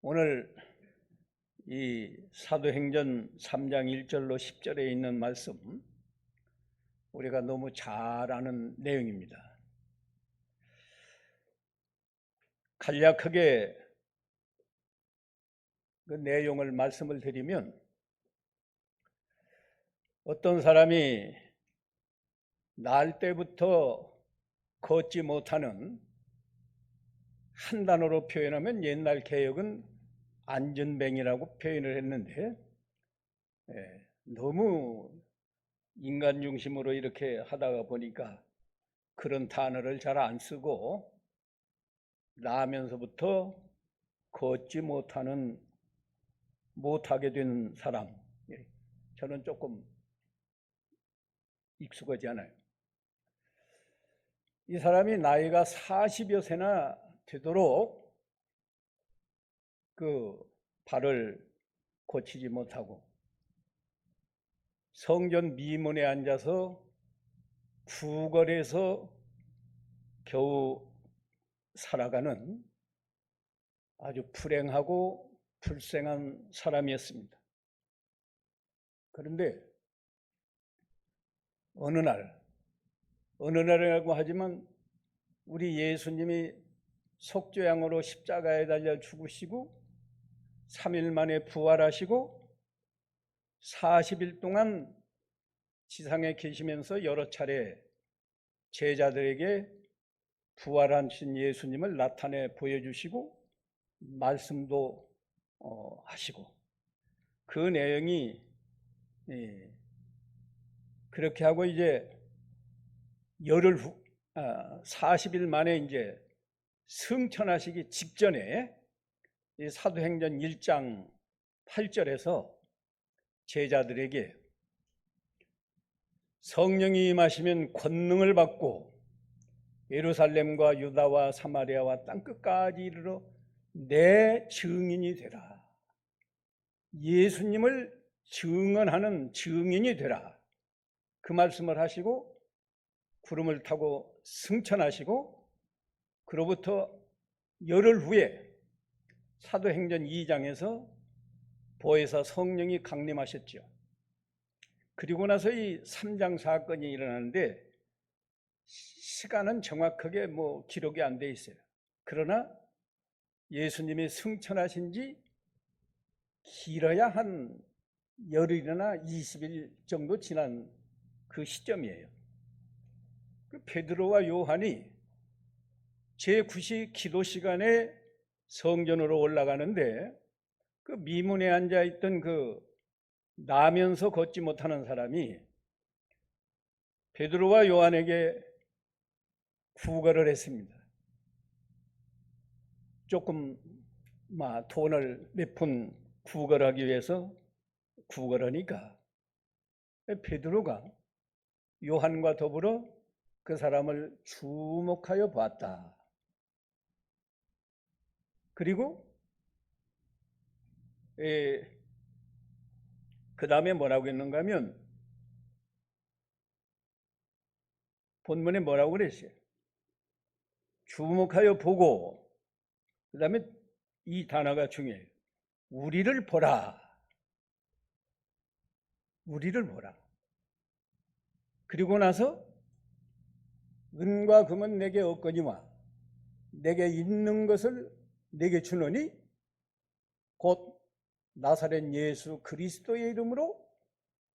오늘 이 사도행전 3장 1절로 10절에 있는 말씀, 우리가 너무 잘 아는 내용입니다. 간략하게 그 내용을 말씀을 드리면, 어떤 사람이 날 때부터 걷지 못하는, 한 단어로 표현하면 옛날 개혁은 안전뱅이라고 표현을 했는데, 너무 인간 중심으로 이렇게 하다가 보니까 그런 단어를 잘 안 쓰고 나면서부터 걷지 못하게 된 사람, 저는 조금 익숙하지 않아요. 이 사람이 나이가 40여 세나 되도록 그 발을 고치지 못하고 성전 미문에 앉아서 구걸해서 겨우 살아가는 아주 불행하고 불쌍한 사람이었습니다. 그런데 어느 날이라고 하지만 우리 예수님이 속죄양으로 십자가에 달려 죽으시고 3일 만에 부활하시고 40일 동안 지상에 계시면서 여러 차례 제자들에게 부활하신 예수님을 나타내 보여주시고 말씀도 하시고, 그 내용이 그렇게 하고 이제 40일 만에 이제 승천하시기 직전에 이 사도행전 1장 8절에서 제자들에게 성령이 임하시면 권능을 받고 예루살렘과 유다와 사마리아와 땅끝까지 이르러 내 증인이 되라. 예수님을 증언하는 증인이 되라. 그 말씀을 하시고 구름을 타고 승천하시고, 그로부터 열흘 후에 사도행전 2장에서 보혜사 성령이 강림하셨죠. 그리고 나서 이 3장 사건이 일어나는데 시간은 정확하게 기록이 안 돼 있어요. 그러나 예수님이 승천하신 지 길어야 한 열흘이나 20일 정도 지난 그 시점이에요. 그 베드로와 요한이 제9시 기도 시간에 성전으로 올라가는데, 그 미문에 앉아있던 그 나면서 걷지 못하는 사람이 베드로와 요한에게 구걸을 했습니다. 조금 돈을 몇 푼 구걸하기 위해서 구걸하니까 베드로가 요한과 더불어 그 사람을 주목하여 보았다. 그리고 그 다음에 뭐라고 했는가 하면, 본문에 뭐라고 그랬어요? 주목하여 보고, 그 다음에 이 단어가 중요해요. 우리를 보라. 우리를 보라. 그리고 나서 은과 금은 내게 없거니와 내게 있는 것을 내게 주노니 곧 나사렛 예수 그리스도의 이름으로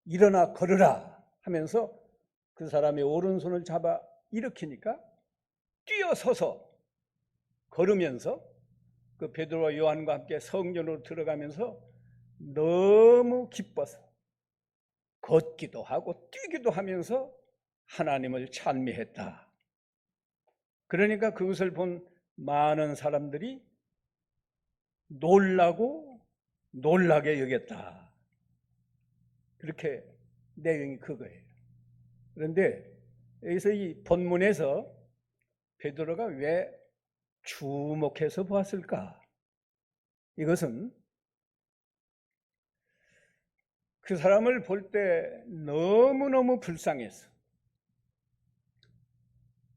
일어나 걸으라 하면서 그 사람의 오른손을 잡아 일으키니까 뛰어서서 걸으면서 그 베드로와 요한과 함께 성전으로 들어가면서 너무 기뻐서 걷기도 하고 뛰기도 하면서 하나님을 찬미했다. 그러니까 그것을 본 많은 사람들이 놀라게 여겼다. 그렇게 내용이 그거예요. 그런데 여기서 이 본문에서 베드로가 왜 주목해서 보았을까? 이것은 그 사람을 볼 때 너무너무 불쌍해서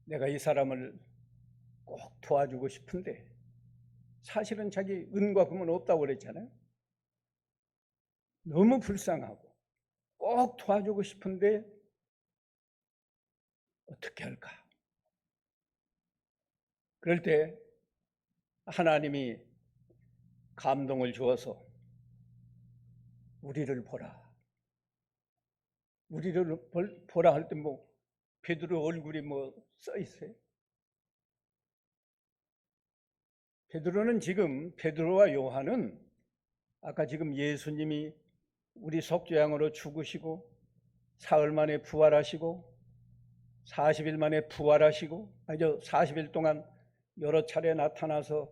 내가 이 사람을 꼭 도와주고 싶은데 사실은 자기 은과 금은 없다고 그랬잖아요. 너무 불쌍하고 꼭 도와주고 싶은데 어떻게 할까? 그럴 때 하나님이 감동을 주어서 우리를 보라. 우리를 보라 할 때 뭐 베드로 얼굴이 뭐 써 있어요? 베드로와 요한은 아까 지금 예수님이 우리 속죄양으로 죽으시고 사흘 만에 부활하시고 40일 만에 부활하시고 40일 동안 여러 차례 나타나서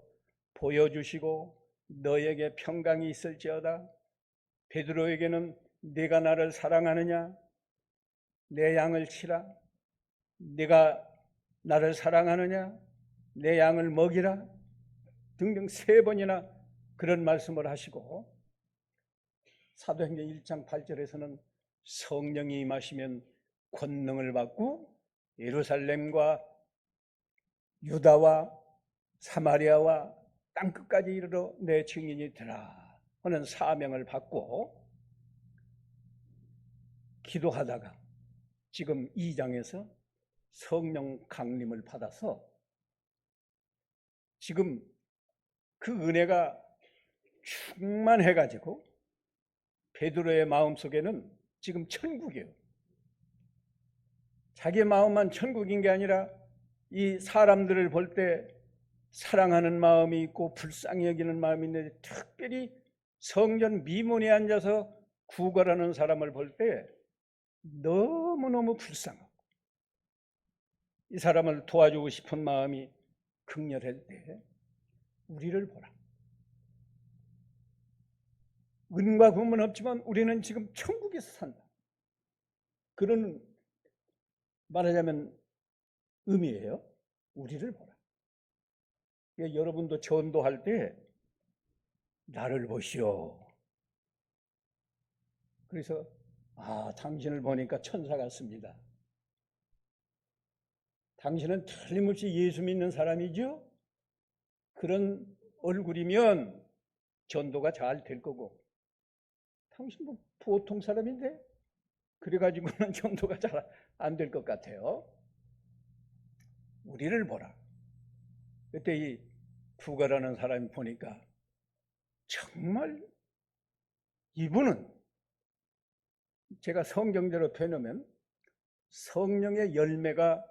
보여주시고 너에게 평강이 있을지어다. 베드로에게는 네가 나를 사랑하느냐? 내 양을 치라. 네가 나를 사랑하느냐? 내 양을 먹이라. 등등 3번이나 그런 말씀을 하시고 사도행전 1장 8절에서는 성령이 임하시면 권능을 받고 예루살렘과 유다와 사마리아와 땅끝까지 이르러 내 증인이 되라 하는 사명을 받고 기도하다가 지금 2장에서 성령 강림을 받아서 지금 그 은혜가 충만해가지고 베드로의 마음속에는 지금 천국이에요. 자기의 마음만 천국인 게 아니라 이 사람들을 볼 때 사랑하는 마음이 있고 불쌍히 여기는 마음이 있는데 특별히 성전 미문에 앉아서 구걸하는 사람을 볼 때 너무너무 불쌍하고 이 사람을 도와주고 싶은 마음이 극렬할 때 우리를 보라. 은과 금은 없지만 우리는 지금 천국에서 산다. 그런 말하자면 의미예요. 우리를 보라. 여러분도 전도할 때 나를 보시오. 그래서 당신을 보니까 천사 같습니다. 당신은 틀림없이 예수 믿는 사람이죠? 그런 얼굴이면 전도가 잘 될 거고 당신 뭐 보통 사람인데 그래가지고는 전도가 잘 안 될 것 같아요. 우리를 보라. 그때 이 구걸하는 사람이 보니까 정말 이분은 제가 성경대로 되놓으면 성령의 열매가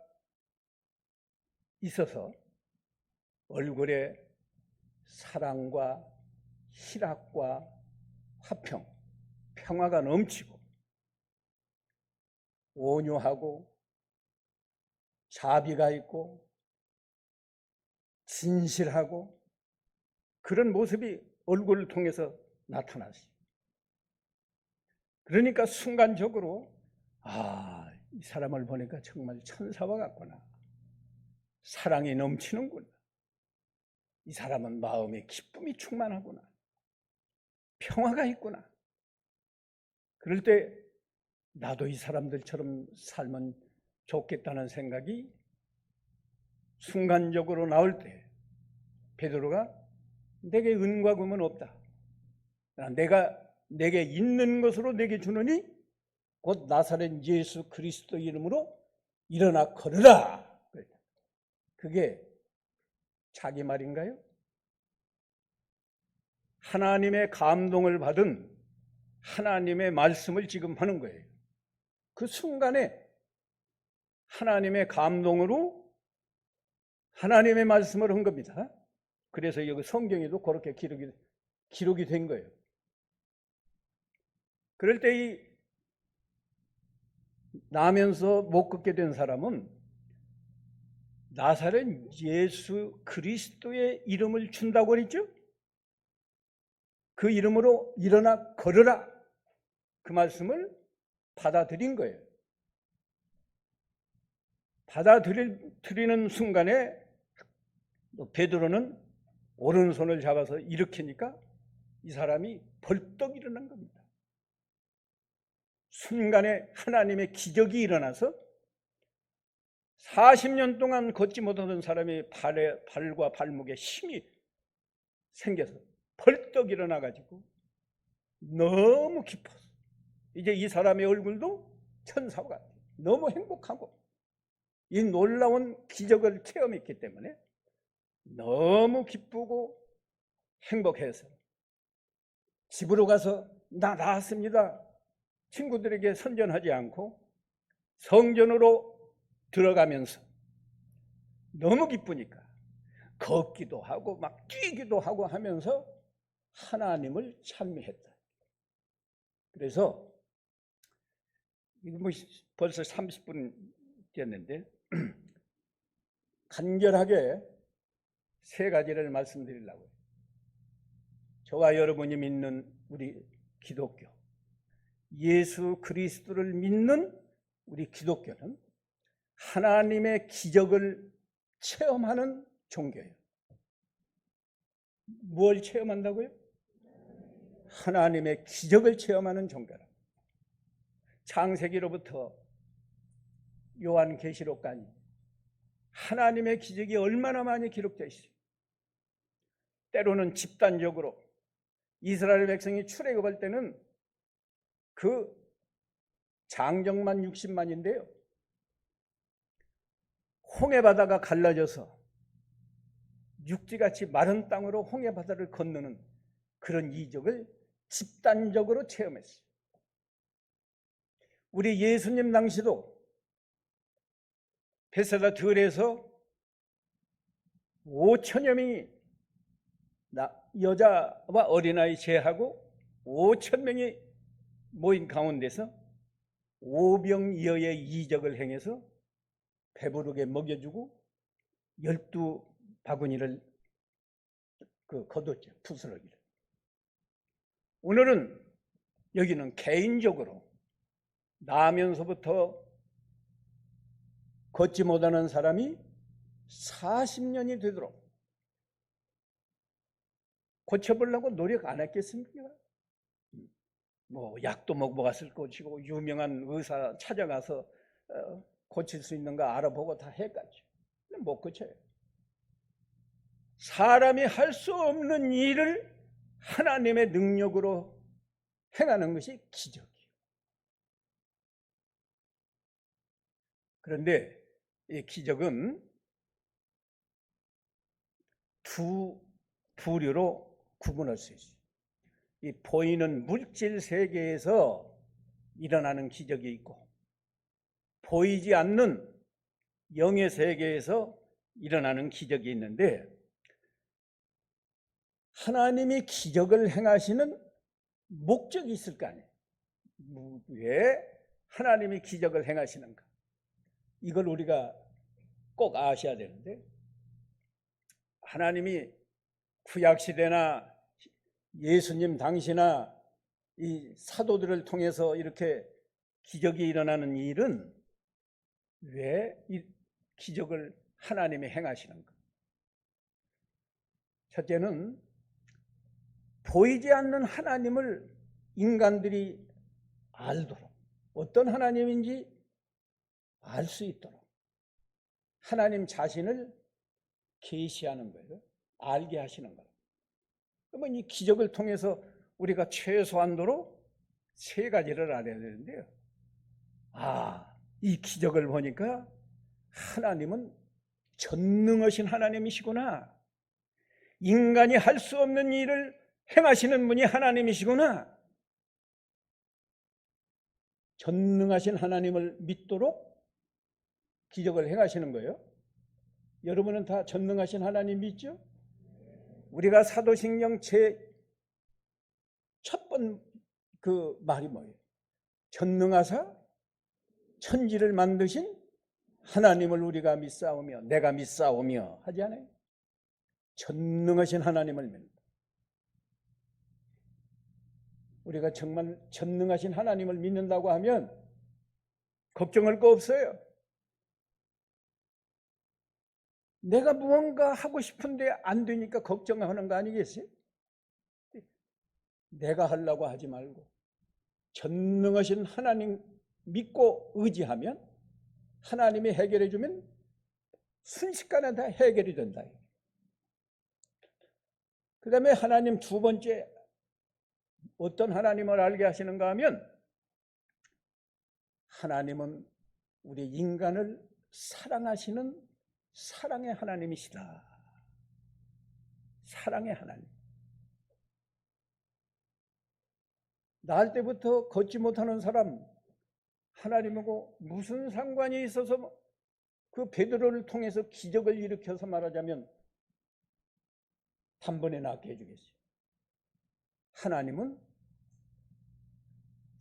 있어서 얼굴에 사랑과 희락과 화평, 평화가 넘치고 온유하고 자비가 있고 진실하고 그런 모습이 얼굴을 통해서 나타나시. 그러니까 순간적으로 이 사람을 보니까 정말 천사와 같구나. 사랑이 넘치는구나. 이 사람은 마음에 기쁨이 충만하구나. 평화가 있구나. 그럴 때 나도 이 사람들처럼 살면 좋겠다는 생각이 순간적으로 나올 때 베드로가 내게 은과 금은 없다. 내가 내게 있는 것으로 내게 주느니 곧 나사렛 예수 그리스도 이름으로 일어나 걸으라. 그게 자기 말인가요? 하나님의 감동을 받은 하나님의 말씀을 지금 하는 거예요. 그 순간에 하나님의 감동으로 하나님의 말씀을 한 겁니다. 그래서 여기 성경에도 그렇게 기록이 된 거예요. 그럴 때 이 나면서 못 걷게 된 사람은 나사렛 예수 그리스도의 이름을 준다고 그랬죠? 그 이름으로 일어나 걸으라. 그 말씀을 받아들인 거예요. 받아들이는 순간에 베드로는 오른손을 잡아서 일으키니까 이 사람이 벌떡 일어난 겁니다. 순간에 하나님의 기적이 일어나서 40년 동안 걷지 못하던 사람이 발과 발목에 힘이 생겨서 벌떡 일어나가지고 너무 기뻤어. 이제 이 사람의 얼굴도 천사와 같아. 너무 행복하고 이 놀라운 기적을 체험했기 때문에 너무 기쁘고 행복해서 집으로 가서 나 나았습니다. 친구들에게 선전하지 않고 성전으로 들어가면서 너무 기쁘니까 걷기도 하고 막 뛰기도 하고 하면서 하나님을 찬미했다. 그래서 뭐 벌써 30분 됐는데 간결하게 세 가지를 말씀드리려고 해요. 저와 여러분이 믿는 우리 기독교, 예수 그리스도를 믿는 우리 기독교는 하나님의 기적을 체험하는 종교예요. 뭘 체험한다고요? 하나님의 기적을 체험하는 종교라. 창세기로부터 요한계시록까지 하나님의 기적이 얼마나 많이 기록되어 있어요. 때로는 집단적으로 이스라엘 백성이 출애굽할 때는 그 장정만 60만인데요. 홍해바다가 갈라져서 육지같이 마른 땅으로 홍해바다를 건너는 그런 이적을 집단적으로 체험했어요. 우리 예수님 당시도 베세다 들에서 5천여 명이 여자와 어린아이 제하고 5천 명이 모인 가운데서 오병이어의 이적을 행해서 배부르게 먹여주고 12바구니를 거뒀죠. 부스러기를. 오늘은 여기는 개인적으로 나면서부터 걷지 못하는 사람이 40년이 되도록 고쳐보려고 노력 안 했겠습니까? 뭐 약도 먹어봤을 것이고 유명한 의사 찾아가서 고칠 수 있는가 알아보고 다 해갔죠. 못 고쳐요. 사람이 할 수 없는 일을 하나님의 능력으로 행하는 것이 기적이에요. 그런데 이 기적은 두 부류로 구분할 수 있어요. 이 보이는 물질 세계에서 일어나는 기적이 있고 보이지 않는 영의 세계에서 일어나는 기적이 있는데 하나님이 기적을 행하시는 목적이 있을 거 아니에요. 왜 하나님이 기적을 행하시는가? 이걸 우리가 꼭 아셔야 되는데 하나님이 구약시대나 예수님 당시나 이 사도들을 통해서 이렇게 기적이 일어나는 일은 왜 이 기적을 하나님이 행하시는가? 첫째는 보이지 않는 하나님을 인간들이 알도록 어떤 하나님인지 알 수 있도록 하나님 자신을 계시하는 거예요. 알게 하시는 거예요. 그러면 이 기적을 통해서 우리가 최소한도로 세 가지를 알아야 되는데요. 이 기적을 보니까 하나님은 전능하신 하나님이시구나. 인간이 할 수 없는 일을 행하시는 분이 하나님이시구나. 전능하신 하나님을 믿도록 기적을 행하시는 거예요. 여러분은 다 전능하신 하나님 믿죠? 우리가 사도신경 제 첫 번 그 말이 뭐예요? 전능하사 천지를 만드신 하나님을 우리가 믿사오며 내가 믿사오며 하지 않아요? 전능하신 하나님을 믿는다. 우리가 정말 전능하신 하나님을 믿는다고 하면 걱정할 거 없어요. 내가 무언가 하고 싶은데 안 되니까 걱정하는 거 아니겠어요? 내가 하려고 하지 말고 전능하신 하나님 믿고 의지하면 하나님이 해결해 주면 순식간에 다 해결이 된다. 그 다음에 하나님 두 번째 어떤 하나님을 알게 하시는가 하면 하나님은 우리 인간을 사랑하시는 사랑의 하나님이시다. 사랑의 하나님. 날 때부터 걷지 못하는 사람 하나님하고 무슨 상관이 있어서 그 베드로를 통해서 기적을 일으켜서 말하자면 단번에 낫게 해주겠어요. 하나님은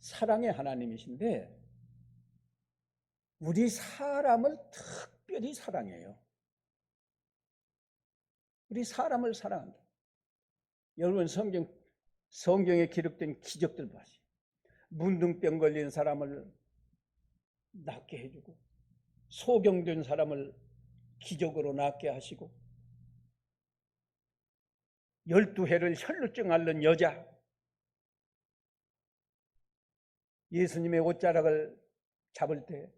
사랑의 하나님이신데 우리 사람을 특별히 사랑해요. 우리 사람을 사랑한다. 여러분 성경에 기록된 기적들 보세요. 문둥병 걸린 사람을 낫게 해주고 소경된 사람을 기적으로 낫게 하시고 12해를 혈루증 앓는 여자 예수님의 옷자락을 잡을 때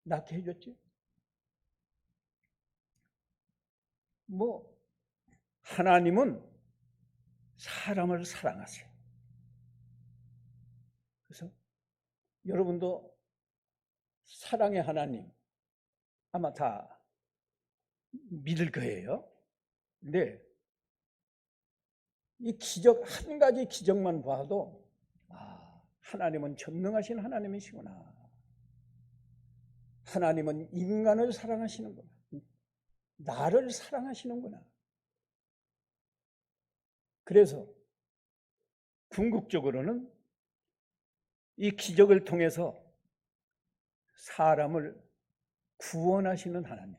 낫게 해줬죠. 하나님은 사람을 사랑하세요. 그래서 여러분도 사랑의 하나님 아마 다 믿을 거예요. 근데 이 기적 한 가지 기적만 봐도 하나님은 전능하신 하나님이시구나. 하나님은 인간을 사랑하시는구나. 나를 사랑하시는구나. 그래서 궁극적으로는 이 기적을 통해서 사람을 구원하시는 하나님,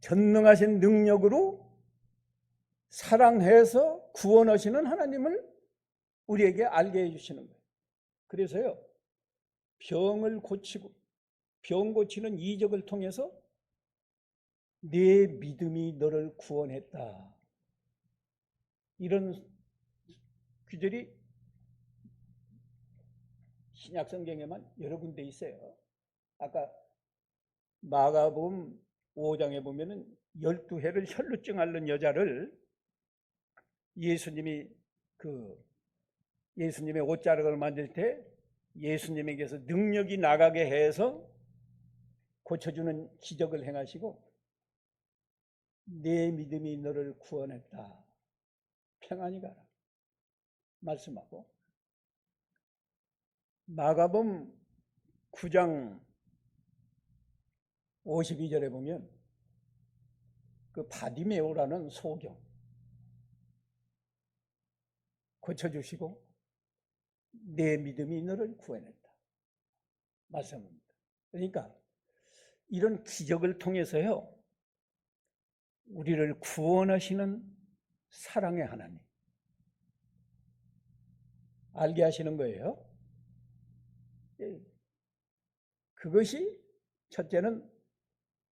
전능하신 능력으로 사랑해서 구원하시는 하나님을 우리에게 알게 해주시는 거예요. 그래서요, 병을 고치고 병 고치는 이적을 통해서 내 믿음이 너를 구원했다. 이런 구절이 신약 성경에만 여러 군데 있어요. 아까 마가복음 5장에 보면은 12해를 혈루증 앓는 여자를 예수님의 옷자락을 만질 때 예수님에게서 능력이 나가게 해서 고쳐주는 기적을 행하시고 내 믿음이 너를 구원했다. 평안히 가라. 말씀하고 마가복음 9장 52절에 보면 그 바디메오라는 소경 고쳐주시고 내 믿음이 너를 구원했다. 말씀합니다. 그러니까 이런 기적을 통해서요 우리를 구원하시는 사랑의 하나님 알게 하시는 거예요. 그것이 첫째는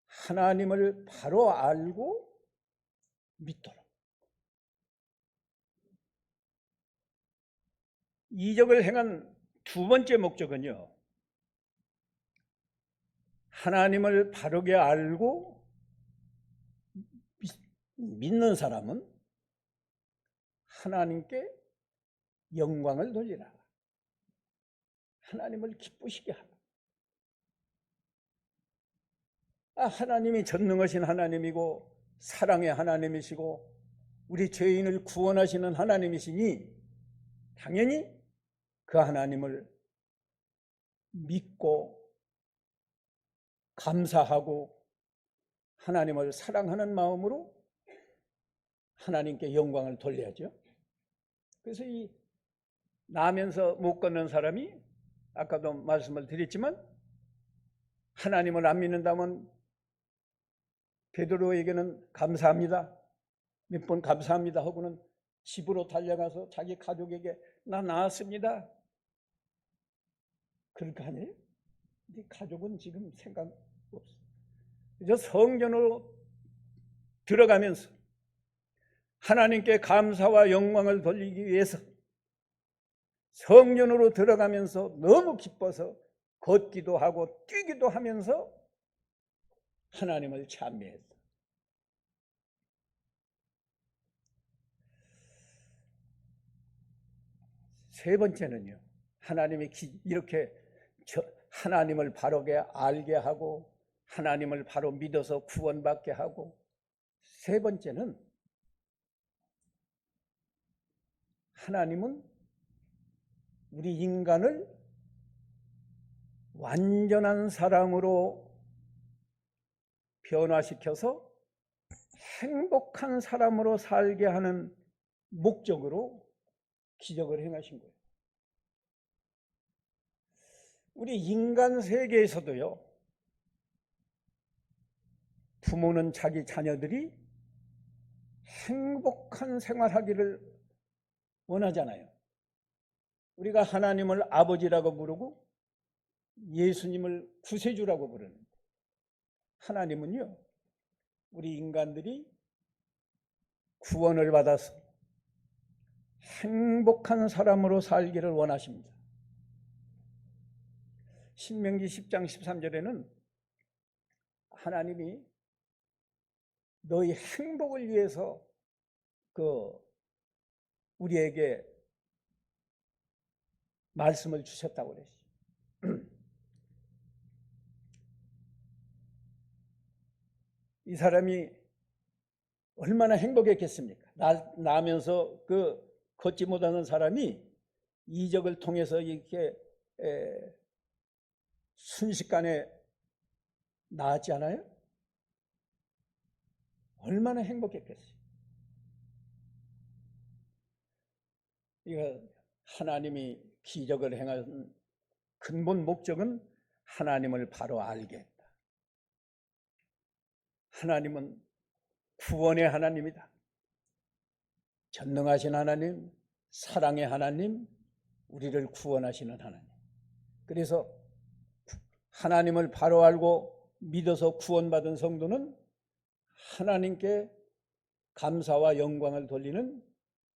하나님을 바로 알고 믿도록. 이적을 행한 두 번째 목적은요, 하나님을 바르게 알고 믿는 사람은 하나님께 영광을 돌리라. 하나님을 기쁘시게 하라. 하나님이 전능하신 하나님이고 사랑의 하나님이시고 우리 죄인을 구원하시는 하나님이시니 당연히 그 하나님을 믿고 감사하고 하나님을 사랑하는 마음으로 하나님께 영광을 돌려야죠. 그래서 이 나면서 못 걷는 사람이 아까도 말씀을 드렸지만 하나님을 안 믿는다면 베드로에게는 감사합니다. 몇 번 감사합니다 하고는 집으로 달려가서 자기 가족에게 나 나았습니다. 그럴 거 아니에요? 네 가족은 지금 생각 없어. 그래서 성전으로 들어가면서 하나님께 감사와 영광을 돌리기 위해서 성전으로 들어가면서 너무 기뻐서 걷기도 하고 뛰기도 하면서 하나님을 찬미했다. 세 번째는요. 하나님이 이렇게 하나님을 바르게 알게 하고 하나님을 바로 믿어서 구원받게 하고, 세 번째는 하나님은 우리 인간을 완전한 사람으로 변화시켜서 행복한 사람으로 살게 하는 목적으로 기적을 행하신 거예요. 우리 인간 세계에서도요, 부모는 자기 자녀들이 행복한 생활하기를 원하잖아요. 우리가 하나님을 아버지라고 부르고 예수님을 구세주라고 부르는데, 하나님은요, 우리 인간들이 구원을 받아서 행복한 사람으로 살기를 원하십니다. 신명기 10장 13절에는 하나님이 너희 행복을 위해서 우리에게 말씀을 주셨다고 그랬어요. 이 사람이 얼마나 행복했겠습니까? 나면서 걷지 못하는 사람이 이적을 통해서 이렇게 순식간에 나았지 않아요? 얼마나 행복했겠어요. 이거 하나님이 기적을 행하는 근본 목적은 하나님을 바로 알게 했다. 하나님은 구원의 하나님이다. 전능하신 하나님, 사랑의 하나님, 우리를 구원하시는 하나님. 그래서 하나님을 바로 알고 믿어서 구원받은 성도는 하나님께 감사와 영광을 돌리는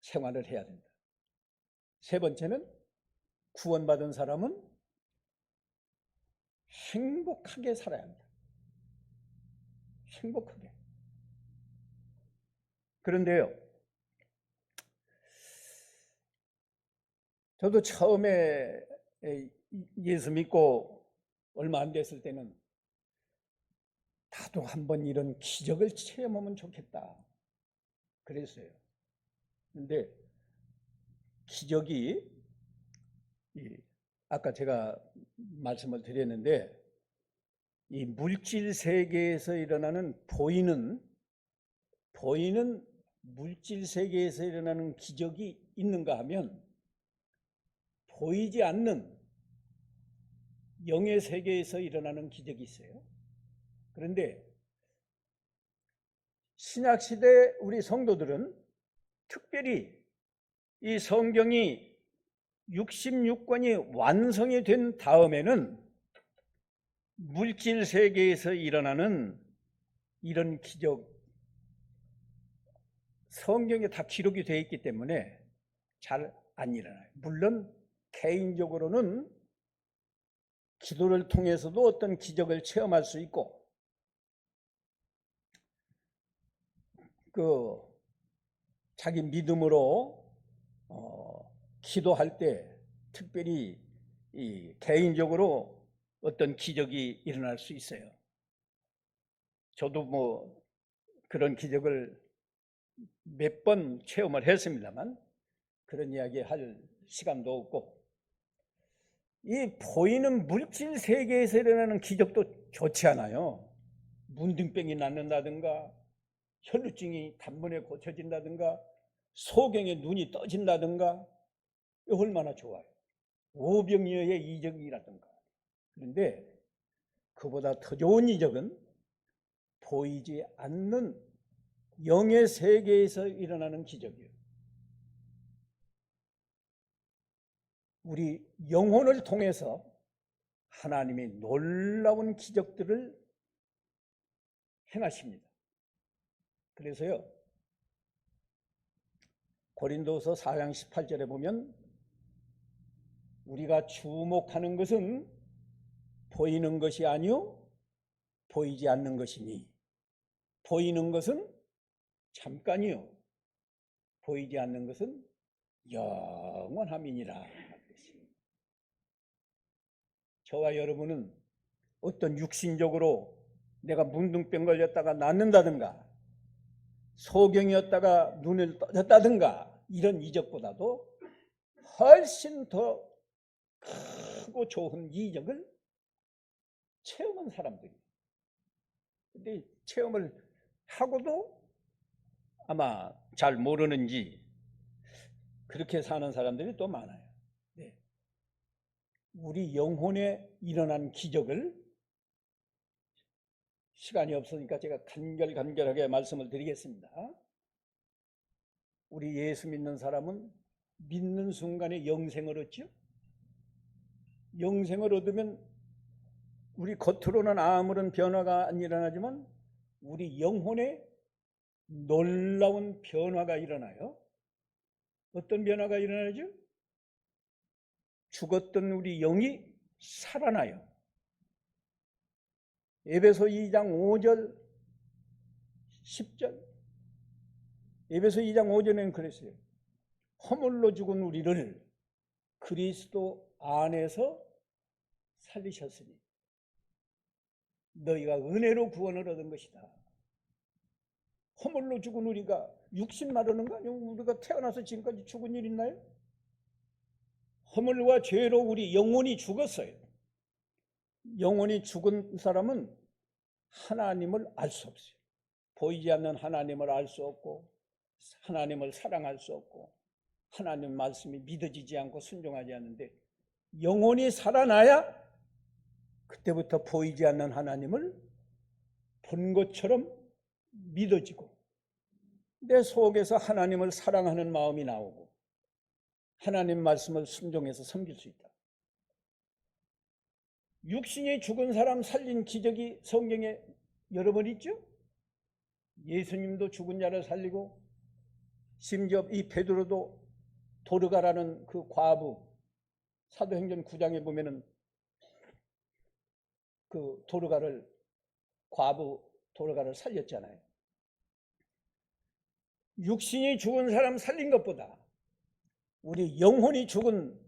생활을 해야 된다. 세 번째는 구원받은 사람은 행복하게 살아야 합니다. 행복하게. 그런데요, 저도 처음에 예수 믿고 얼마 안 됐을 때는 나도 한번 이런 기적을 체험하면 좋겠다 그랬어요. 그런데 기적이 아까 제가 말씀을 드렸는데, 이 물질 세계에서 일어나는 보이는 물질 세계에서 일어나는 기적이 있는가 하면 보이지 않는 영의 세계에서 일어나는 기적이 있어요. 그런데 신약시대 우리 성도들은 특별히 이 성경이 66권이 완성이 된 다음에는 물질 세계에서 일어나는 이런 기적, 성경에 다 기록이 되어 있기 때문에 잘 안 일어나요. 물론 개인적으로는 기도를 통해서도 어떤 기적을 체험할 수 있고, 자기 믿음으로 기도할 때 특별히 개인적으로 어떤 기적이 일어날 수 있어요. 저도 그런 기적을 몇 번 체험을 했습니다만 그런 이야기 할 시간도 없고, 이 보이는 물질 세계에서 일어나는 기적도 좋지 않아요. 문둥병이 낫는다든가, 혈루증이 단번에 고쳐진다든가, 소경의 눈이 떠진다든가, 얼마나 좋아요. 오병이어의 이적이라든가. 그런데 그보다 더 좋은 이적은 보이지 않는 영의 세계에서 일어나는 기적이에요. 우리 영혼을 통해서 하나님이 놀라운 기적들을 행하십니다. 그래서요, 고린도서 4장 18절에 보면 우리가 주목하는 것은 보이는 것이 아니요 보이지 않는 것이니, 보이는 것은 잠깐이요 보이지 않는 것은 영원함이니라. 저와 여러분은 어떤 육신적으로 내가 문둥병 걸렸다가 낫는다든가 소경이었다가 눈을 떠졌다든가 이런 이적보다도 훨씬 더 크고 좋은 이적을 체험한 사람들이에요. 근데 체험을 하고도 아마 잘 모르는지 그렇게 사는 사람들이 또 많아요. 네. 우리 영혼에 일어난 기적을 시간이 없으니까 제가 간결하게 말씀을 드리겠습니다. 우리 예수 믿는 사람은 믿는 순간에 영생을 얻죠. 영생을 얻으면 우리 겉으로는 아무런 변화가 안 일어나지만 우리 영혼에 놀라운 변화가 일어나요. 어떤 변화가 일어나죠? 죽었던 우리 영이 살아나요. 에베소 2장 5절 10절 에베소 2장 5절에는 그랬어요. 허물로 죽은 우리를 그리스도 안에서 살리셨으니 너희가 은혜로 구원을 얻은 것이다. 허물로 죽은 우리가 육신 마르는 거 아니에요? 우리가 태어나서 지금까지 죽은 일 있나요? 허물과 죄로 우리 영혼이 죽었어요. 영혼이 죽은 사람은 하나님을 알 수 없어요. 보이지 않는 하나님을 알 수 없고 하나님을 사랑할 수 없고 하나님 말씀이 믿어지지 않고 순종하지 않는데 영혼이 살아나야 그때부터 보이지 않는 하나님을 본 것처럼 믿어지고 내 속에서 하나님을 사랑하는 마음이 나오고 하나님 말씀을 순종해서 섬길 수 있다. 육신이 죽은 사람 살린 기적이 성경에 여러 번 있죠? 예수님도 죽은 자를 살리고 심지어 이 베드로도 도르가라는 그 과부 사도행전 9장에 보면은 그 과부 도르가를 살렸잖아요. 육신이 죽은 사람 살린 것보다 우리 영혼이 죽은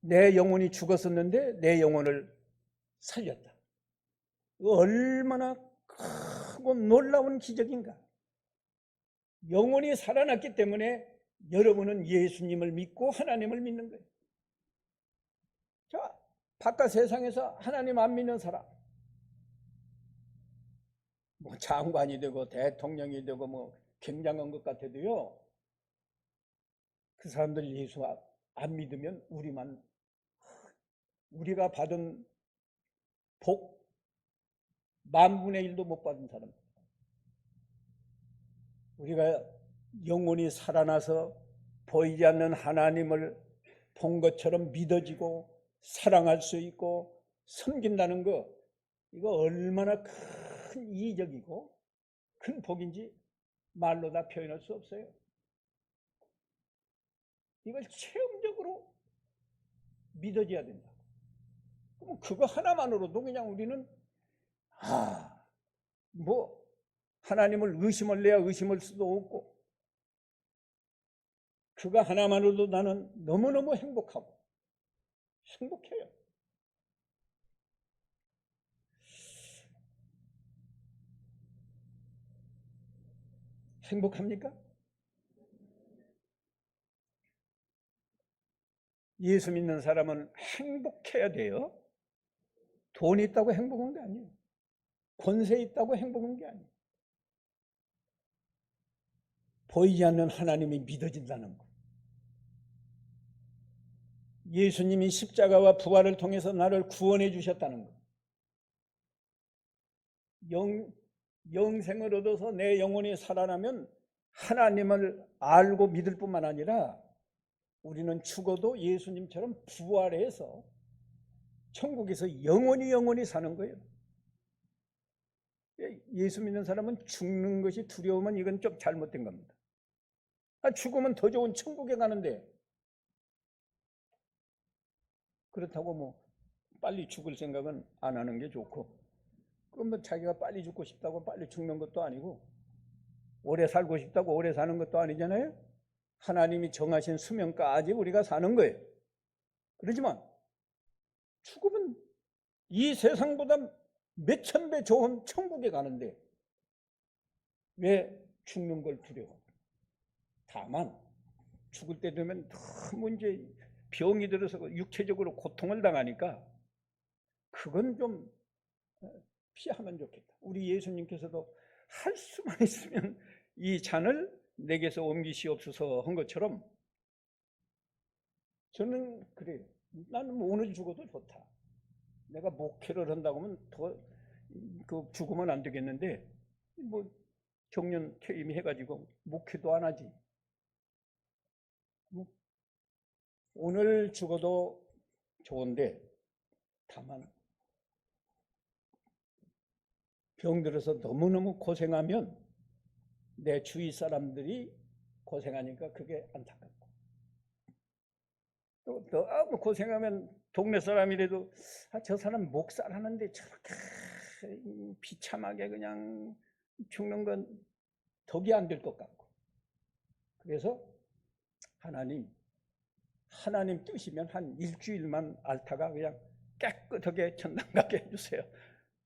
내 영혼이 죽었었는데 내 영혼을 살렸다. 얼마나 크고 놀라운 기적인가. 영혼이 살아났기 때문에 여러분은 예수님을 믿고 하나님을 믿는 거예요. 자, 바깥 세상에서 하나님 안 믿는 사람 뭐 장관이 되고 대통령이 되고 뭐 굉장한 것 같아도요. 그 사람들 예수 안 믿으면 우리가 받은 복 만분의 1도 못 받은 사람. 우리가 영혼이 살아나서 보이지 않는 하나님을 본 것처럼 믿어지고 사랑할 수 있고 섬긴다는 거 이거 얼마나 큰 이적이고 큰 복인지 말로 다 표현할 수 없어요. 이걸 체험적으로 믿어져야 된다. 그럼 그거 하나만으로도 그냥 우리는 뭐 하나님을 의심을 내야 의심할 수도 없고 그거 하나만으로도 나는 너무너무 행복해요. 행복합니까? 예수 믿는 사람은 행복해야 돼요. 돈이 있다고 행복한 게 아니에요. 권세 있다고 행복한 게 아니에요. 보이지 않는 하나님이 믿어진다는 거. 예수님이 십자가와 부활을 통해서 나를 구원해 주셨다는 거. 영생을 얻어서 내 영혼이 살아나면 하나님을 알고 믿을 뿐만 아니라 우리는 죽어도 예수님처럼 부활해서 천국에서 영원히 사는 거예요. 예수 믿는 사람은 죽는 것이 두려우면 이건 좀 잘못된 겁니다. 죽으면 더 좋은 천국에 가는데 그렇다고 뭐 빨리 죽을 생각은 안 하는 게 좋고 그럼 뭐 자기가 빨리 죽고 싶다고 빨리 죽는 것도 아니고 오래 살고 싶다고 오래 사는 것도 아니잖아요. 하나님이 정하신 수명까지 우리가 사는 거예요. 그렇지만 죽으면 이 세상보다 몇천 배 좋은 천국에 가는데 왜 죽는 걸 두려워? 다만 죽을 때 되면 너무 이제 병이 들어서 육체적으로 고통을 당하니까 그건 좀 피하면 좋겠다. 우리 예수님께서도 할 수만 있으면 이 잔을 내게서 옮기시옵소서 한 것처럼 저는 그래요. 나는 뭐 오늘 죽어도 좋다. 내가 목회를 한다고 하면 더 죽으면 안 되겠는데 뭐 정년 퇴임해가지고 목회도 안 하지. 뭐 오늘 죽어도 좋은데 다만 병들어서 너무너무 고생하면 내 주위 사람들이 고생하니까 그게 안타깝고 또 너무 고생하면 동네 사람이라도 저 사람 목살하는데 저렇게 비참하게 그냥 죽는 건 덕이 안 될 것 같고 그래서 하나님 뜻이면 한 일주일만 앓다가 그냥 깨끗하게 천당 가게 해주세요.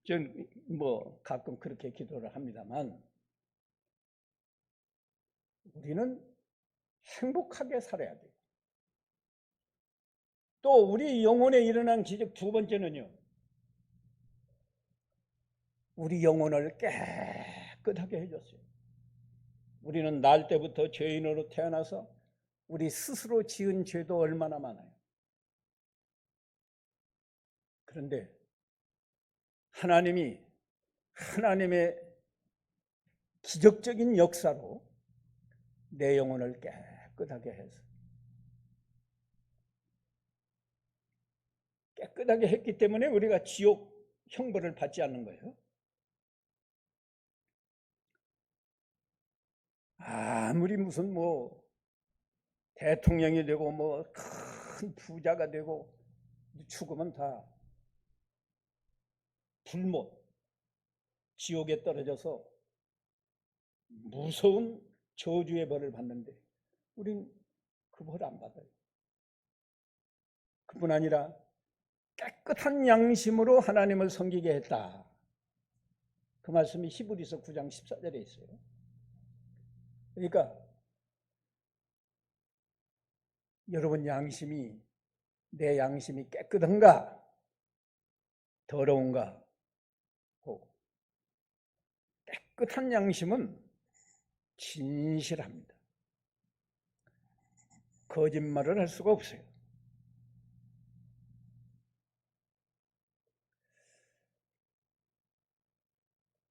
전 뭐 가끔 그렇게 기도를 합니다만 우리는 행복하게 살아야 돼요. 또 우리 영혼에 일어난 기적 두 번째는요. 우리 영혼을 깨끗하게 해줬어요. 우리는 날 때부터 죄인으로 태어나서 우리 스스로 지은 죄도 얼마나 많아요. 그런데 하나님의 기적적인 역사로 내 영혼을 깨끗하게 해서 깨끗하게 했기 때문에 우리가 지옥 형벌을 받지 않는 거예요. 아무리 무슨 뭐 대통령이 되고 뭐 큰 부자가 되고 죽으면 다 불못 지옥에 떨어져서 무서운 저주의 벌을 받는데 우린 그 벌 안 받아요. 그뿐 아니라 깨끗한 양심으로 하나님을 섬기게 했다. 그 말씀이 히브리서 9장 14절에 있어요. 그러니까 여러분 내 양심이 깨끗한가 더러운가? 깨끗한 양심은 진실합니다. 거짓말을 할 수가 없어요.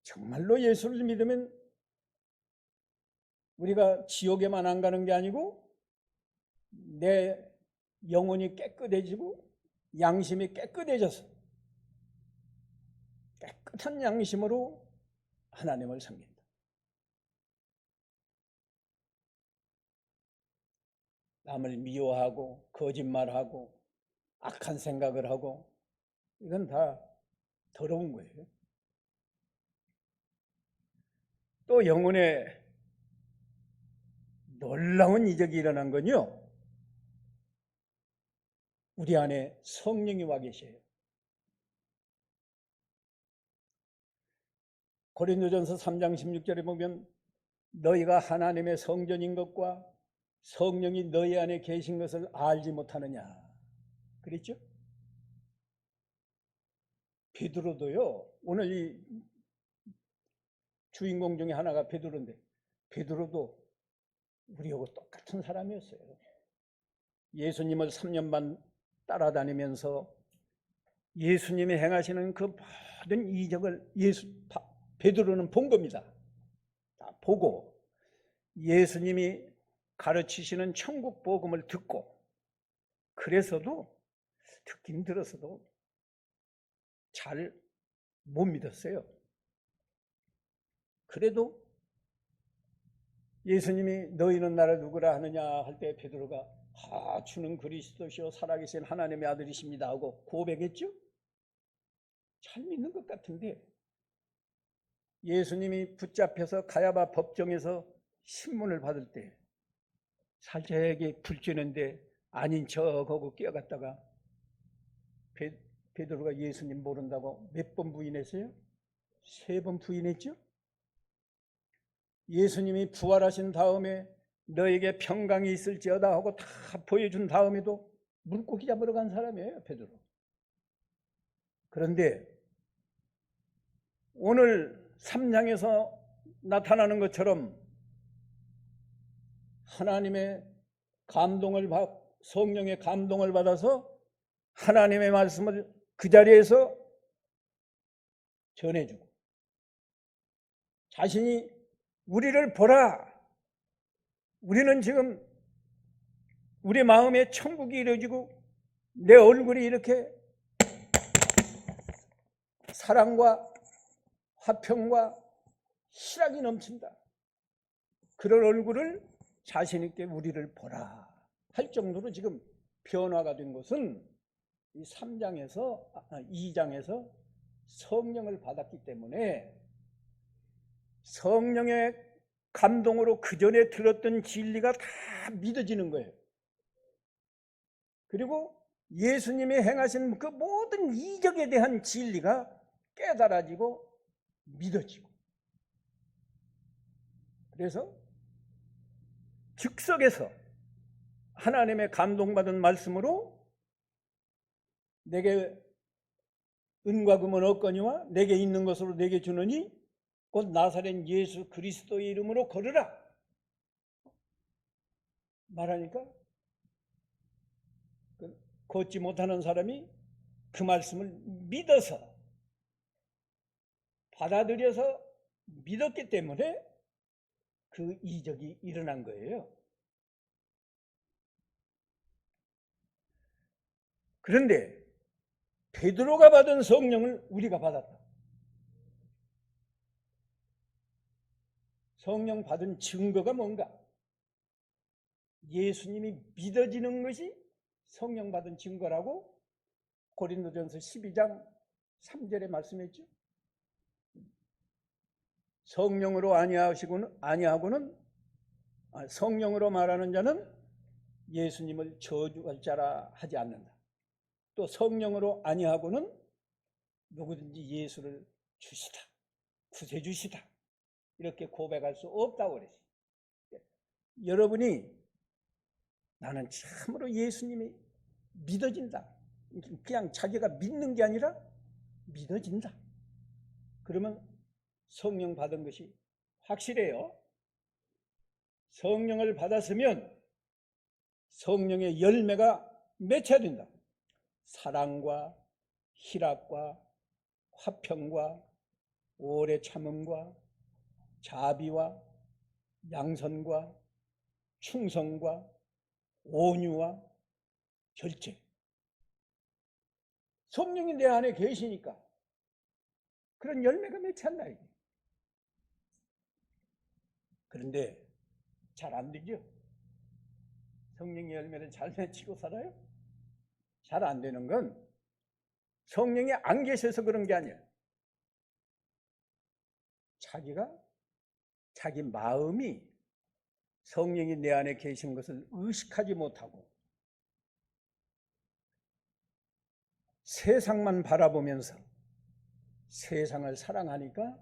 정말로 예수를 믿으면 우리가 지옥에만 안 가는 게 아니고 내 영혼이 깨끗해지고 양심이 깨끗해져서 깨끗한 양심으로 하나님을 섬긴다. 남을 미워하고 거짓말하고 악한 생각을 하고 이건 다 더러운 거예요. 또 영혼에 놀라운 이적이 일어난 건요. 우리 안에 성령이 와 계셔요. 고린도전서 3장 16절에 보면 너희가 하나님의 성전인 것과 성령이 너희 안에 계신 것을 알지 못하느냐 그랬죠? 베드로도요. 오늘 이 주인공 중에 하나가 베드로인데 베드로도 우리하고 똑같은 사람이었어요. 예수님을 3년 반 따라다니면서 예수님이 행하시는 그 모든 이적을 베드로는 본 겁니다. 보고 예수님이 가르치시는 천국 복음을 듣고 그래서도 듣긴 들어서도 잘 못 믿었어요. 그래도 예수님이 너희는 나를 누구라 하느냐 할 때 베드로가 주는 그리스도시요 살아계신 하나님의 아들이십니다 하고 고백했죠. 잘 믿는 것 같은데 예수님이 붙잡혀서 가야바 법정에서 신문을 받을 때 살짝이 불쬐는데 아닌 척하고 끼어갔다가 베드로가 예수님 모른다고 몇 번 부인했어요? 3번 부인했죠? 예수님이 부활하신 다음에 너에게 평강이 있을지어다 하고 다 보여준 다음에도 물고기 잡으러 간 사람이에요, 베드로. 그런데 오늘 3장에서 나타나는 것처럼 하나님의 감동을 성령의 감동을 받아서 하나님의 말씀을 그 자리에서 전해주고 자신이 우리를 보라. 우리는 지금 우리 마음에 천국이 이루어지고 내 얼굴이 이렇게 사랑과 화평과 희락이 넘친다. 그런 얼굴을 자신 있게 우리를 보라 할 정도로 지금 변화가 된 것은 이 2장에서 성령을 받았기 때문에 성령의 감동으로 그 전에 들었던 진리가 다 믿어지는 거예요. 그리고 예수님이 행하신 그 모든 이적에 대한 진리가 깨달아지고 믿어지고, 그래서 즉석에서 하나님의 감동받은 말씀으로 내게 은과 금은 없거니와 내게 있는 것으로 내게 주느니 곧 나사렛 예수 그리스도의 이름으로 걸으라 말하니까 걷지 못하는 사람이 그 말씀을 믿어서 받아들여서 믿었기 때문에 그 이적이 일어난 거예요. 그런데 베드로가 받은 성령을 우리가 받았다. 성령 받은 증거가 뭔가? 예수님이 믿어지는 것이 성령 받은 증거라고 고린도전서 12장 3절에 말씀했죠. 성령으로 아니하고는 성령으로 말하는 자는 예수님을 저주할 자라 하지 않는다. 또 성령으로 아니하고는 누구든지 예수를 주시다, 구세주시다 이렇게 고백할 수 없다고 그랬어요. 여러분이 나는 참으로 예수님이 믿어진다, 그냥 자기가 믿는 게 아니라 믿어진다, 그러면 성령 받은 것이 확실해요. 성령을 받았으면 성령의 열매가 맺혀야 된다. 사랑과 희락과 화평과 오래 참음과 자비와 양선과 충성과 온유와 절제. 성령이 내 안에 계시니까 그런 열매가 맺힌다 이게. 그런데 잘 안 되죠. 성령의 열매를 잘 맺히고 살아요? 잘 안 되는 건 성령이 안 계셔서 그런 게 아니에요. 자기 마음이 성령이 내 안에 계신 것을 의식하지 못하고 세상만 바라보면서 세상을 사랑하니까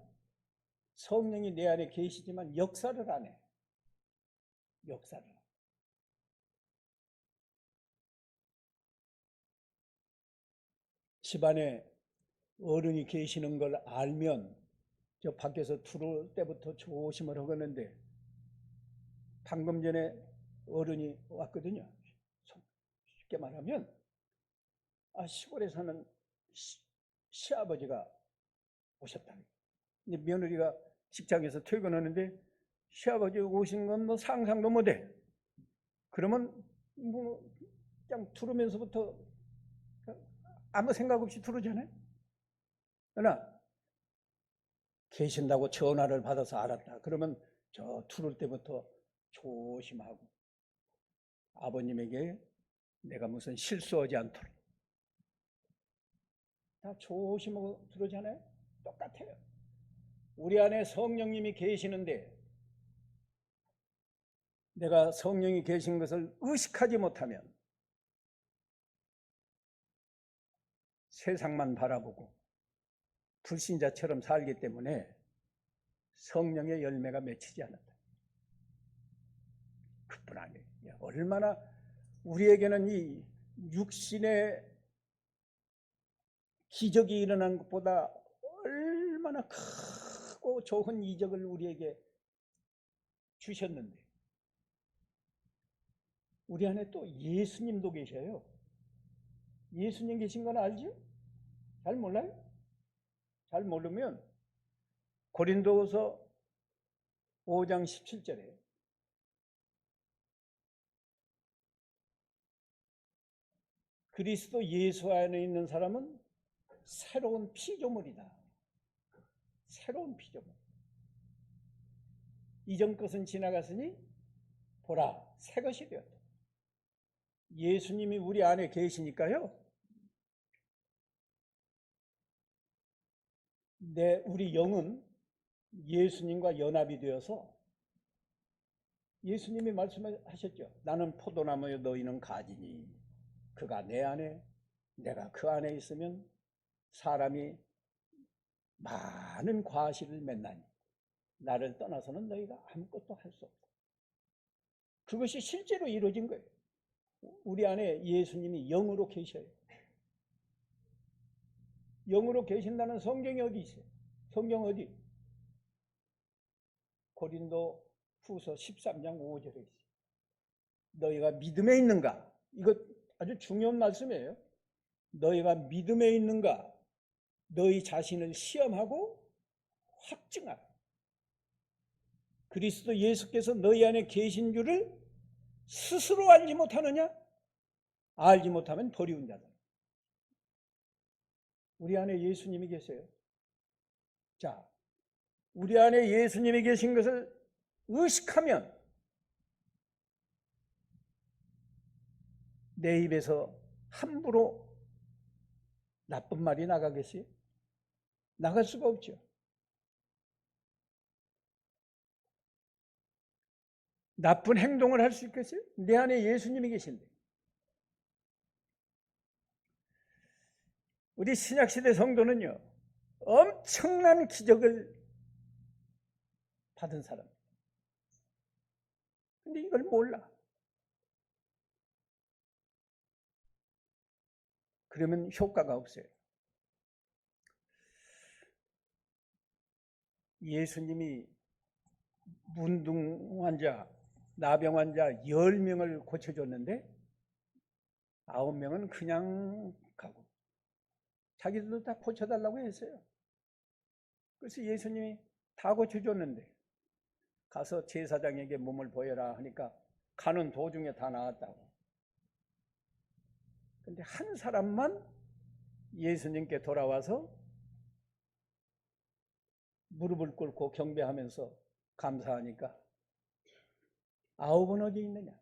성령이 내 안에 계시지만 역사를 안 해. 역사를. 집안에 어른이 계시는 걸 알면 저 밖에서 들어올 때부터 조심을 하겠는데 방금 전에 어른이 왔거든요. 쉽게 말하면 시골에 사는 시아버지가 오셨다. 며느리가 직장에서 퇴근하는데 시아버지 오신 건 뭐 상상도 못해. 그러면 뭐 그냥 들으면서부터 아무 생각 없이 들으잖아요. 그러나 계신다고 전화를 받아서 알았다. 그러면 저 들을 때부터 조심하고 아버님에게 내가 무슨 실수하지 않도록 다 조심하고 들으잖아요. 똑같아요. 우리 안에 성령님이 계시는데 내가 성령이 계신 것을 의식하지 못하면 세상만 바라보고 불신자처럼 살기 때문에 성령의 열매가 맺히지 않았다. 그뿐 아니에요. 얼마나 우리에게는 이 육신의 기적이 일어난 것보다 얼마나 크고 좋은 이적을 우리에게 주셨는데, 우리 안에 또 예수님도 계셔요. 예수님 계신 건 알죠? 잘 몰라요? 잘 모르면 고린도후서 5장 17절에 그리스도 예수 안에 있는 사람은 새로운 피조물이다. 새로운 피조물. 이전 것은 지나갔으니 보라, 새 것이 되었다. 예수님이 우리 안에 계시니까요, 우리 영은 예수님과 연합이 되어서, 예수님이 말씀하셨죠. 나는 포도나무여 너희는 가지니 그가 내 안에 내가 그 안에 있으면 사람이 많은 과실을 맺나니 나를 떠나서는 너희가 아무것도 할 수 없다. 그것이 실제로 이루어진 거예요. 우리 안에 예수님이 영으로 계셔요. 영으로 계신다는 성경이 어디 있어요? 성경 어디? 고린도 후서 13장 5절에 있어요. 너희가 믿음에 있는가? 이거 아주 중요한 말씀이에요. 너희가 믿음에 있는가? 너희 자신을 시험하고 확증하라. 그리스도 예수께서 너희 안에 계신 줄을 스스로 알지 못하느냐? 알지 못하면 버리운 자다. 우리 안에 예수님이 계세요. 자, 우리 안에 예수님이 계신 것을 의식하면 내 입에서 함부로 나쁜 말이 나가겠어요? 나갈 수가 없죠. 나쁜 행동을 할 수 있겠어요? 내 안에 예수님이 계신데. 우리 신약시대 성도는요, 엄청난 기적을 받은 사람. 근데 이걸 몰라. 그러면 효과가 없어요. 예수님이 문둥 환자, 나병 환자 10명을 고쳐줬는데 9명은 그냥 가고 자기들도 다 고쳐달라고 했어요. 그래서 예수님이 다 고쳐줬는데 가서 제사장에게 몸을 보여라 하니까 가는 도중에 다 나았다고. 근데 한 사람만 예수님께 돌아와서 무릎을 꿇고 경배하면서 감사하니까 9은 어디 있느냐?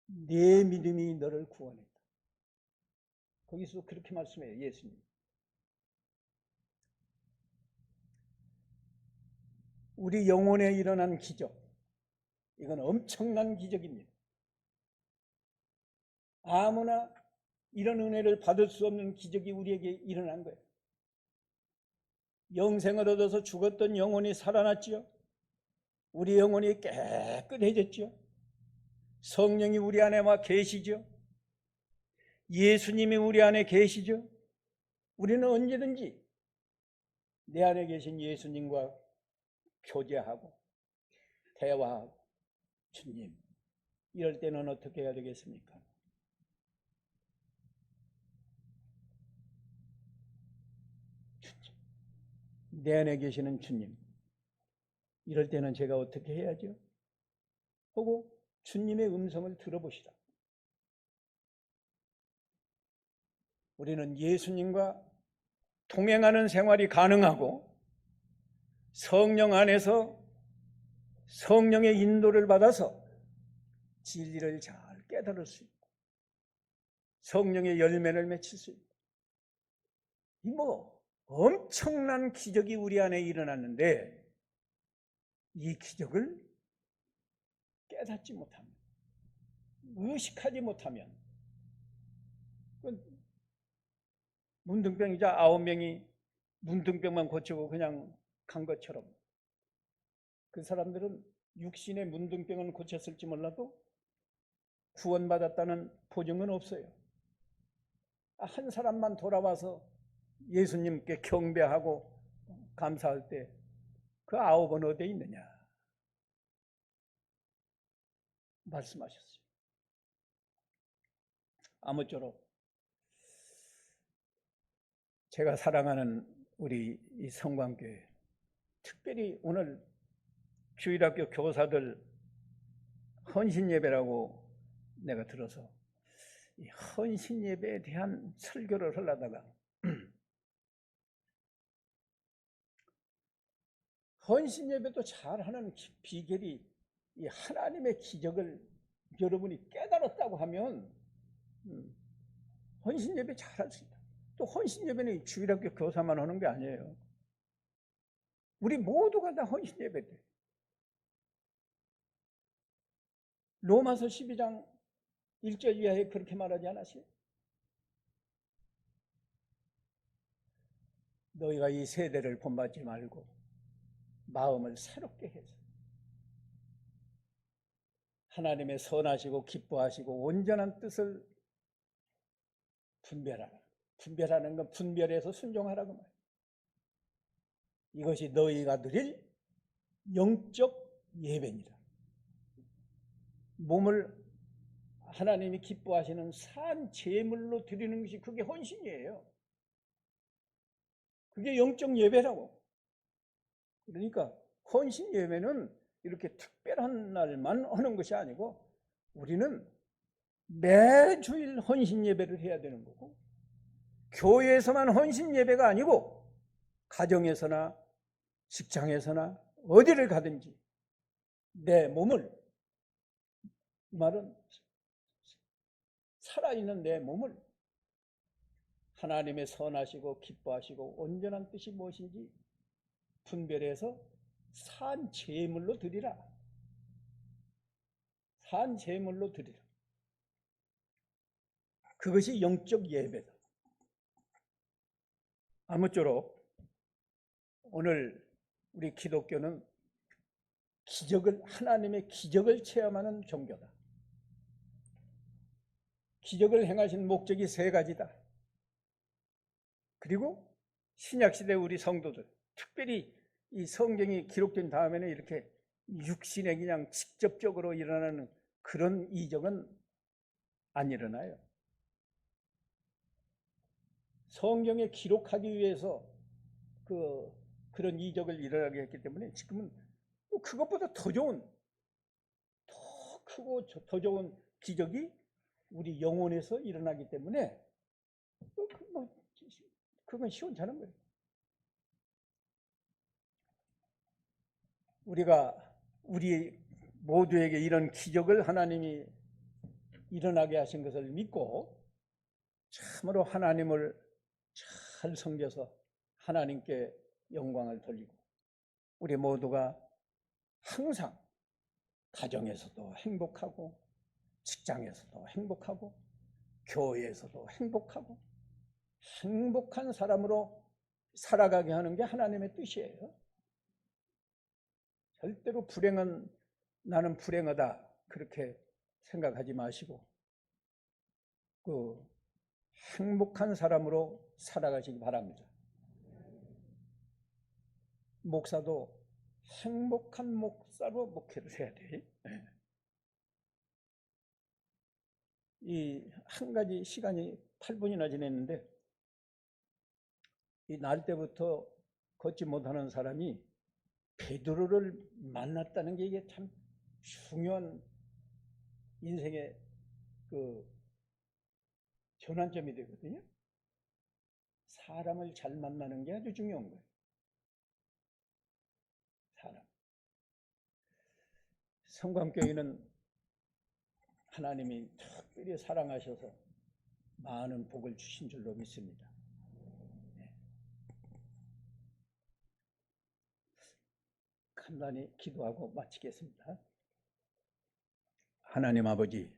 내 믿음이 너를 구원했다. 거기서 그렇게 말씀해요, 예수님. 우리 영혼에 일어난 기적, 이건 엄청난 기적입니다. 아무나 이런 은혜를 받을 수 없는 기적이 우리에게 일어난 거예요. 영생을 얻어서 죽었던 영혼이 살아났지요. 우리 영혼이 깨끗해졌죠. 성령이 우리 안에 와 계시죠. 예수님이 우리 안에 계시죠. 우리는 언제든지 내 안에 계신 예수님과 교제하고 대화하고, 주님, 이럴 때는 어떻게 해야 되겠습니까? 주님, 내 안에 계시는 주님, 이럴 때는 제가 어떻게 해야죠? 하고 주님의 음성을 들어보시라. 우리는 예수님과 동행하는 생활이 가능하고 성령 안에서 성령의 인도를 받아서 진리를 잘 깨달을 수 있고 성령의 열매를 맺힐 수 있고, 엄청난 기적이 우리 안에 일어났는데 이 기적을 깨닫지 못하면, 의식하지 못하면 문둥병이자 9명이 문둥병만 고치고 그냥 간 것처럼 그 사람들은 육신의 문둥병은 고쳤을지 몰라도 구원받았다는 보증은 없어요. 한 사람만 돌아와서 예수님께 경배하고 감사할 때 그 9은 어디에 있느냐 말씀하셨어요. 아무쪼록 제가 사랑하는 우리 이 성광교회, 특별히 오늘 주일학교 교사들 헌신예배라고 내가 들어서 이 헌신예배에 대한 설교를 하려다가 헌신예배도 잘하는 비결이 이 하나님의 기적을 여러분이 깨달았다고 하면 헌신예배 잘할 수 있다. 또 헌신예배는 주일학교 교사만 하는 게 아니에요. 우리 모두가 다 헌신예배 돼. 로마서 12장 1절 이하에 그렇게 말하지 않았어요? 너희가 이 세대를 본받지 말고 마음을 새롭게 해서 하나님의 선하시고 기뻐하시고 온전한 뜻을 분별하라. 분별하는 건 분별해서 순종하라고 말이에요. 이것이 너희가 드릴 영적 예배니라. 몸을 하나님이 기뻐하시는 산 제물로 드리는 것이 그게 헌신이에요. 그게 영적 예배라고. 그러니까 헌신 예배는 이렇게 특별한 날만 하는 것이 아니고 우리는 매주일 헌신 예배를 해야 되는 거고, 교회에서만 헌신 예배가 아니고 가정에서나 직장에서나 어디를 가든지 내 몸을, 말은 살아있는 내 몸을 하나님의 선하시고 기뻐하시고 온전한 뜻이 무엇인지 분별해서 산 제물로 드리라. 산 제물로 드리라. 그것이 영적 예배다. 아무쪼록 오늘 우리 기독교는 하나님의 기적을 체험하는 종교다. 기적을 행하신 목적이 3가지다. 그리고 신약시대 우리 성도들, 특별히 이 성경이 기록된 다음에는 이렇게 육신에 그냥 직접적으로 일어나는 그런 이적은 안 일어나요. 성경에 기록하기 위해서 그런 이적을 일어나게 했기 때문에 지금은 그것보다 더 좋은, 더 크고 더 좋은 기적이 우리 영혼에서 일어나기 때문에 그건 시원찮은 거예요. 우리 모두에게 이런 기적을 하나님이 일어나게 하신 것을 믿고 참으로 하나님을 잘 섬겨서 하나님께 영광을 돌리고 우리 모두가 항상 가정에서도 행복하고 직장에서도 행복하고 교회에서도 행복하고 행복한 사람으로 살아가게 하는 게 하나님의 뜻이에요. 절대로 나는 불행하다 그렇게 생각하지 마시고 행복한 사람으로 살아가시기 바랍니다. 목사도 행복한 목사로 목회를 해야 돼. 이 한 가지 시간이 8분이나 지냈는데 이 날 때부터 걷지 못하는 사람이 베드로를 만났다는 게 이게 참 중요한 인생의 전환점이 되거든요. 사람을 잘 만나는 게 아주 중요한 거예요. 사람. 성광교회는 하나님이 특별히 사랑하셔서 많은 복을 주신 줄로 믿습니다. 간단히 기도하고 마치겠습니다. 하나님 아버지,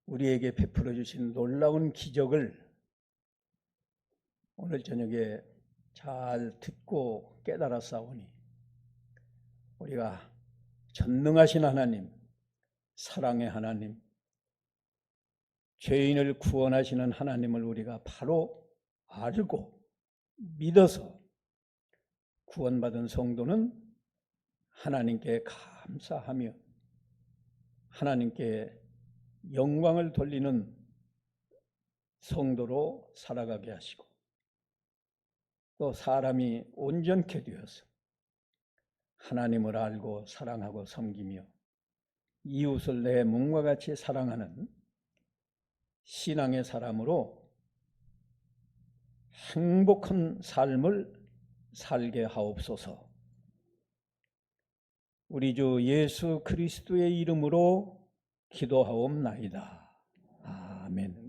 우리에게 베풀어 주신 놀라운 기적을 오늘 저녁에 잘 듣고 깨달았사오니 우리가 전능하신 하나님, 사랑의 하나님, 죄인을 구원하시는 하나님을 우리가 바로 알고 믿어서 구원받은 성도는 하나님께 감사하며 하나님께 영광을 돌리는 성도로 살아가게 하시고 또 사람이 온전케 되어서 하나님을 알고 사랑하고 섬기며 이웃을 내 몸과 같이 사랑하는 신앙의 사람으로 행복한 삶을 살게 하옵소서. 우리 주 예수 그리스도의 이름으로 기도하옵나이다. 아멘.